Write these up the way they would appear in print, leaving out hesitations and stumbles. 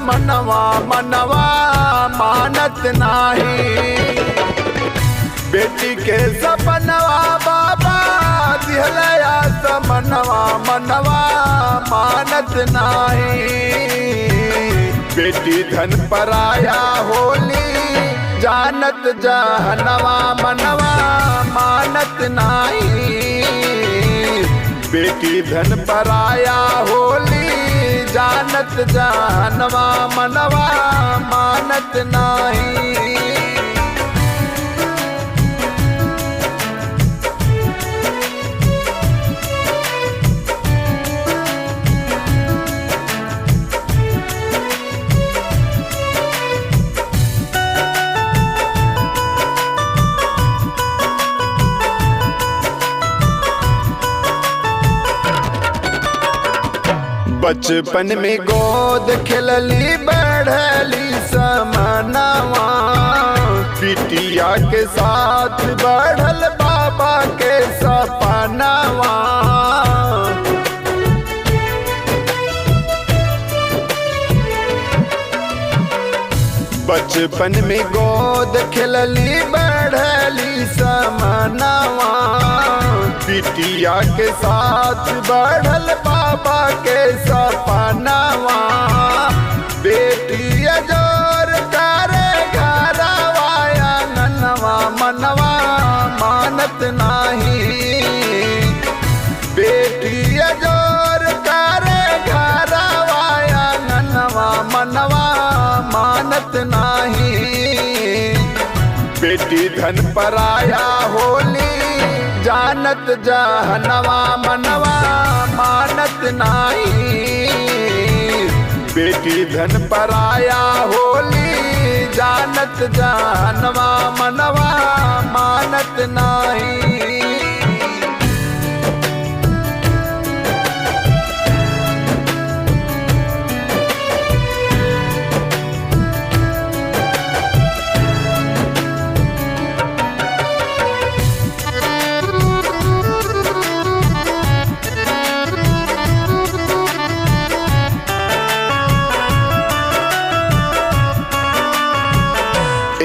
मनवा मनवा मानत नाही। बेटी के सपनवा बाबा दिहलया मनवा मनवा मानत नाही। बेटी धन पराया होली जानत जहनवा मनवा मानत नाही। बेटी धन पराया होली जानत जहनवा मनवा मानत नाही। बचपन में गोद खिलली बढ़ली समनवा। बिटिया के साथ बढ़ल बाबा के सपनवा। बचपन में गोद खिलली बढ़ली समनवा। बिटिया के साथ बढ़ल बाबा के सपनवा। बेटी जोर करे घरवा आंगनवा मनवा मानत नाही। बेटी जोर करे घरवा आंगनवा मनवा मानत नाही। बेटी धन पराया होली जानत जहनवा मनवा मानत नाही। बेटी धन पराया होली जानत जहनवा मनवा मानत नाही।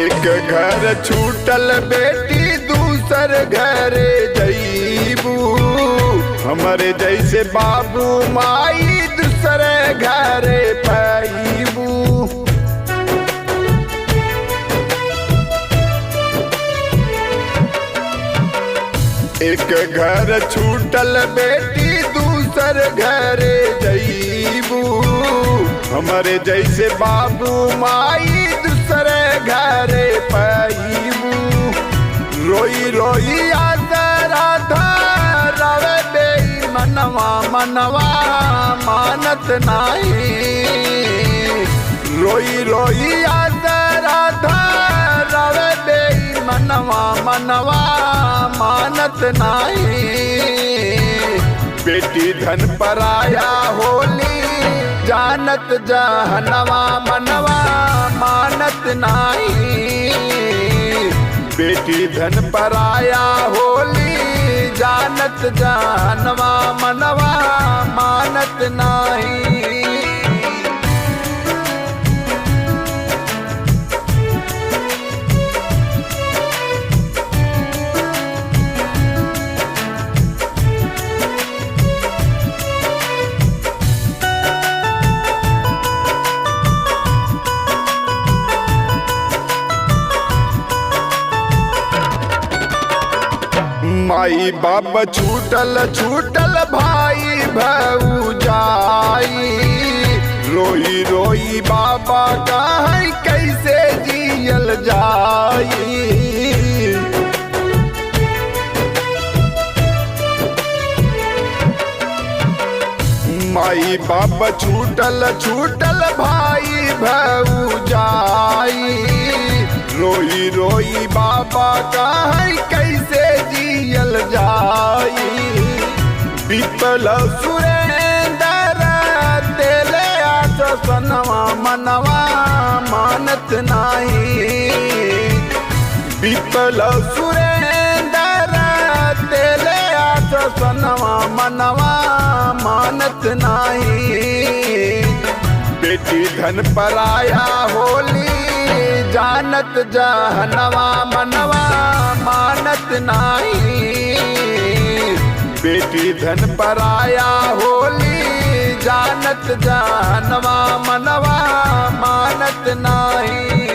एक घर छूटल बेटी दूसर घर जईबू। हमरे जैसे बाबू माई दूसरे घर पाईबू। एक घर छूटल बेटी दूसर घर जईबू। हमरे जैसे बाबू माई दूसरे घर पाईबू। रोई रोई आदरा रवे बेई मनवा मनवा मानत नाही। रोई रोई आदरा रवे बेई मनवा मनवा मानत नाही। बेटी धन पराया होली जानत जहनवा मनवा मानत नाही। बेटी धन पराया होली जानत जहनवा मनवा मानत नाही। माई बाप छूटल छूटल भाई भौजाई। रोई रोई बाबा कहीं कैसे जियल जाई। माई बाप छूटल छूटल भाई भौजाई। रोई रोई बाबा कहीं कैसे जियल जाई। पीपल सुरेंदर तेले आसनवा मनवा मानत नाही। पीपल सुरेंदर तेले आसनवा मनवा मानत नाही। बेटी धन पराया होली जानत जहनवा मनवा मानत नाही। बेटी धन पराया होली जानत जहनवा मनवा मानत नाही।